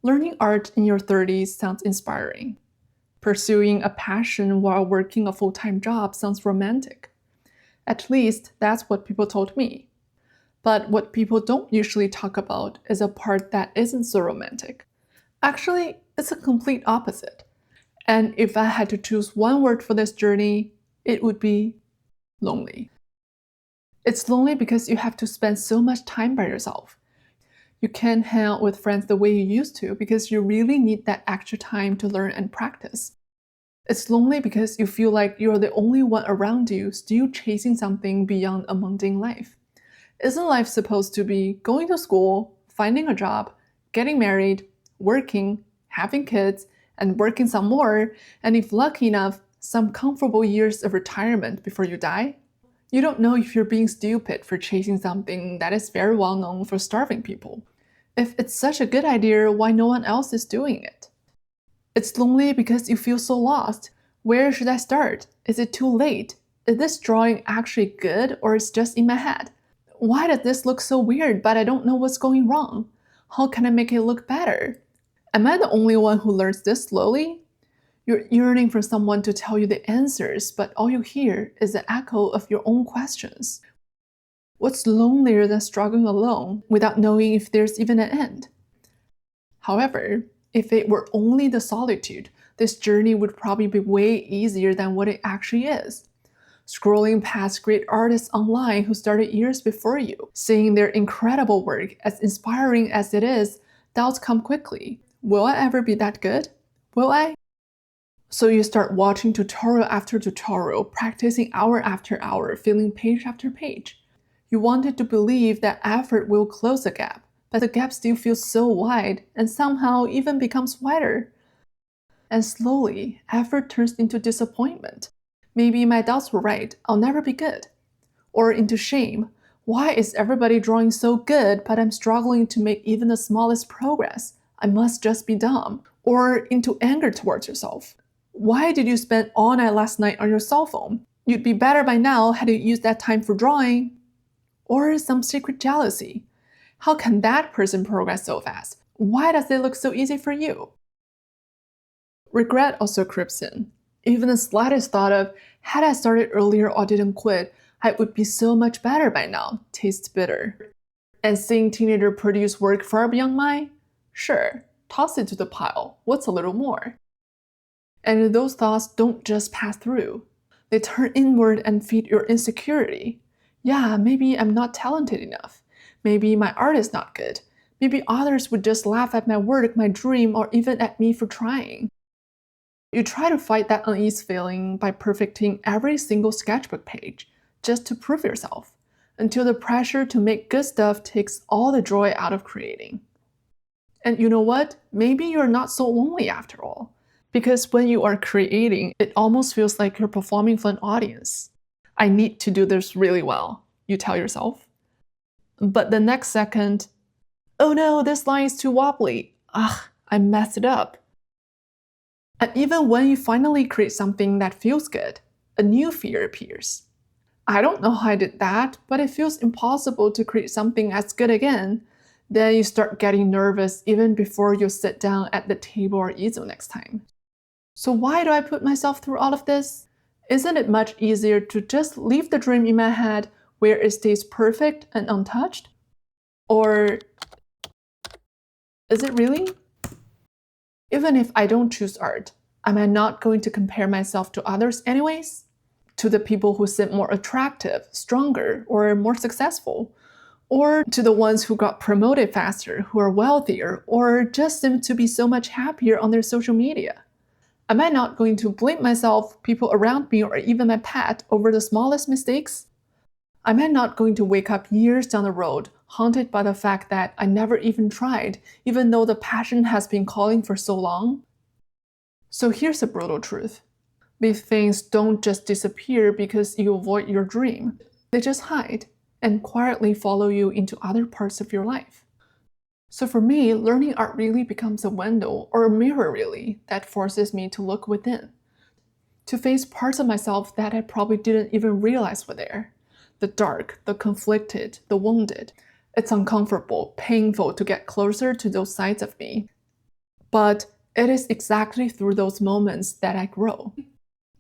Learning art in your 30s sounds inspiring. Pursuing a passion while working a full-time job sounds romantic. At least that's what people told me. But what people don't usually talk about is a part that isn't so romantic. Actually, it's a complete opposite. And if I had to choose one word for this journey, it would be lonely. It's lonely because you have to spend so much time by yourself. You can't hang out with friends the way you used to because you really need that extra time to learn and practice. It's lonely because you feel like you're the only one around you still chasing something beyond a mundane life. Isn't life supposed to be going to school, finding a job, getting married, working, having kids, and working some more, and if lucky enough, some comfortable years of retirement before you die? You don't know if you're being stupid for chasing something that is very well known for starving people. If it's such a good idea, why no one else is doing it? It's lonely because you feel so lost. Where should I start? Is it too late? Is this drawing actually good or is it just in my head? Why does this look so weird but I don't know what's going wrong? How can I make it look better? Am I the only one who learns this slowly? You're yearning for someone to tell you the answers, but all you hear is the echo of your own questions. What's lonelier than struggling alone without knowing if there's even an end? However, if it were only the solitude, this journey would probably be way easier than what it actually is. Scrolling past great artists online who started years before you, seeing their incredible work, as inspiring as it is, doubts come quickly. Will I ever be that good? Will I? So you start watching tutorial after tutorial, practicing hour after hour, filling page after page. You wanted to believe that effort will close the gap, but the gap still feels so wide and somehow even becomes wider. And slowly, effort turns into disappointment. Maybe my doubts were right, I'll never be good. Or into shame. Why is everybody drawing so good, but I'm struggling to make even the smallest progress? I must just be dumb. Or into anger towards yourself. Why did you spend all night last night on your cell phone? You'd be better by now had you used that time for drawing. Or some secret jealousy. How can that person progress so fast? Why does it look so easy for you? Regret also creeps in. Even the slightest thought of, had I started earlier or didn't quit, I would be so much better by now, tastes bitter. And seeing teenagers produce work far beyond mine? Sure, toss it to the pile. What's a little more? And those thoughts don't just pass through. They turn inward and feed your insecurity. Yeah, maybe I'm not talented enough. Maybe my art is not good. Maybe others would just laugh at my work, my dream, or even at me for trying. You try to fight that unease feeling by perfecting every single sketchbook page, just to prove yourself, until the pressure to make good stuff takes all the joy out of creating. And you know what? Maybe you're not so lonely after all. Because when you are creating, it almost feels like you're performing for an audience. I need to do this really well, you tell yourself. But the next second, oh no, this line is too wobbly. Ugh, I messed it up. And even when you finally create something that feels good, a new fear appears. I don't know how I did that, but it feels impossible to create something as good again. Then you start getting nervous even before you sit down at the table or easel next time. So why do I put myself through all of this? Isn't it much easier to just leave the dream in my head where it stays perfect and untouched? Or is it really? Even if I don't choose art, am I not going to compare myself to others anyways? To the people who seem more attractive, stronger, or more successful? Or to the ones who got promoted faster, who are wealthier, or just seem to be so much happier on their social media? Am I not going to blame myself, people around me, or even my pet over the smallest mistakes? Am I not going to wake up years down the road, haunted by the fact that I never even tried, even though the passion has been calling for so long? So here's the brutal truth. These things don't just disappear because you avoid your dream. They just hide and quietly follow you into other parts of your life. So for me, learning art really becomes a window, or a mirror really, that forces me to look within. To face parts of myself that I probably didn't even realize were there. The dark, the conflicted, the wounded. It's uncomfortable, painful to get closer to those sides of me. But it is exactly through those moments that I grow.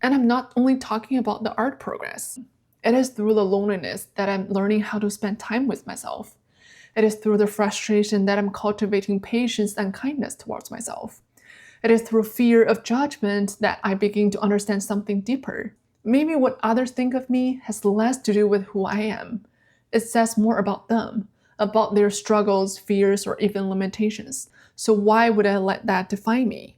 And I'm not only talking about the art progress. It is through the loneliness that I'm learning how to spend time with myself. It is through the frustration that I'm cultivating patience and kindness towards myself. It is through fear of judgment that I begin to understand something deeper. Maybe what others think of me has less to do with who I am. It says more about them, about their struggles, fears, or even limitations. So why would I let that define me?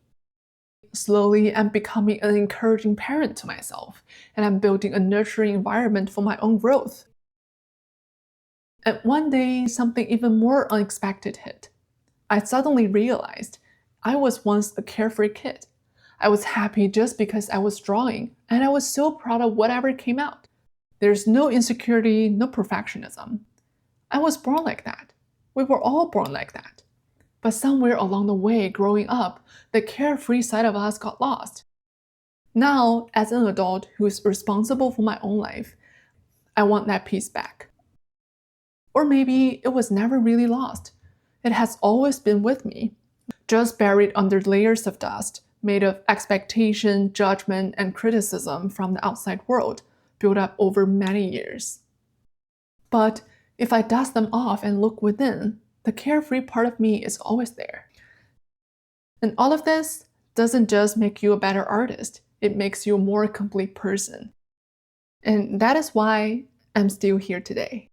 Slowly, I'm becoming an encouraging parent to myself, and I'm building a nurturing environment for my own growth. And one day, something even more unexpected hit. I suddenly realized I was once a carefree kid. I was happy just because I was drawing, and I was so proud of whatever came out. There's no insecurity, no perfectionism. I was born like that. We were all born like that. But somewhere along the way, growing up, the carefree side of us got lost. Now, as an adult who is responsible for my own life, I want that piece back. Or maybe it was never really lost. It has always been with me, just buried under layers of dust made of expectation, judgment, and criticism from the outside world, built up over many years. But if I dust them off and look within, the carefree part of me is always there. And all of this doesn't just make you a better artist, it makes you a more complete person. And that is why I'm still here today.